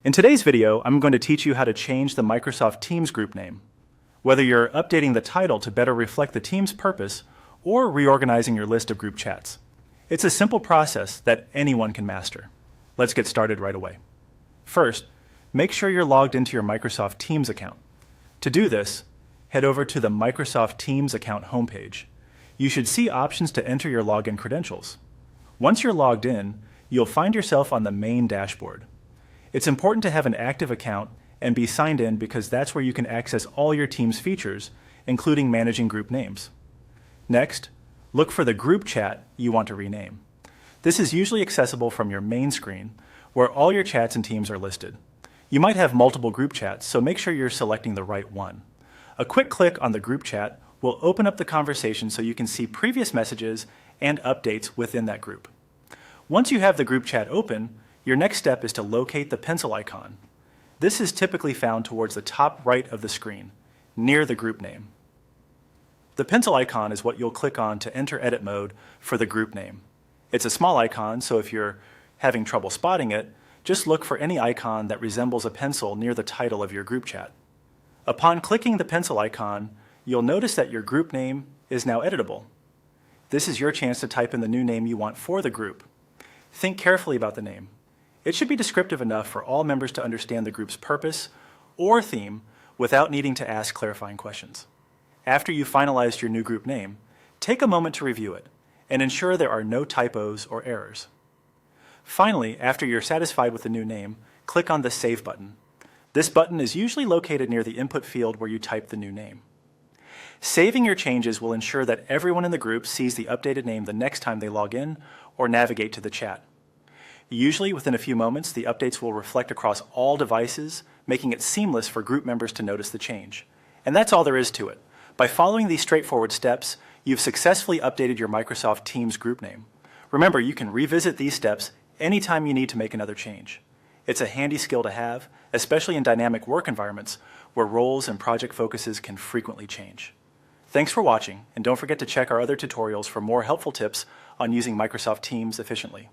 In today's video, I'm going to teach you how to change the Microsoft Teams group name. Whether you're updating the title to better reflect the team's purpose or reorganizing your list of group chats. It's a simple process that anyone can master. Let's get started right away. First, make sure you're logged into your Microsoft Teams account. To do this, head over to the Microsoft Teams account homepage. You should see options to enter your login credentials. Once you're logged in, you'll find yourself on the main dashboard. It's important to have an active account and be signed in because that's where you can access all your team's features, including managing group names. Next, look for the group chat you want to rename. This is usually accessible from your main screen, where all your chats and teams are listed. You might have multiple group chats, so make sure you're selecting the right one. A quick click on the group chat will open up the conversation so you can see previous messages and updates within that group. Once you have the group chat open, your next step is to locate the pencil icon. This is typically found towards the top right of the screen, near the group name. The pencil icon is what you'll click on to enter edit mode for the group name. It's a small icon, so if you're having trouble spotting it, just look for any icon that resembles a pencil near the title of your group chat. Upon clicking the pencil icon, you'll notice that your group name is now editable. This is your chance to type in the new name you want for the group. Think carefully about the name. It should be descriptive enough for all members to understand the group's purpose or theme without needing to ask clarifying questions. After you've finalized your new group name, take a moment to review it and ensure there are no typos or errors. Finally, after you're satisfied with the new name, click on the Save button. This button is usually located near the input field where you type the new name. Saving your changes will ensure that everyone in the group sees the updated name the next time they log in or navigate to the chat. Usually, within a few moments, the updates will reflect across all devices, making it seamless for group members to notice the change. And that's all there is to it. By following these straightforward steps, you've successfully updated your Microsoft Teams group name. Remember, you can revisit these steps anytime you need to make another change. It's a handy skill to have, especially in dynamic work environments where roles and project focuses can frequently change. Thanks for watching, and don't forget to check our other tutorials for more helpful tips on using Microsoft Teams efficiently.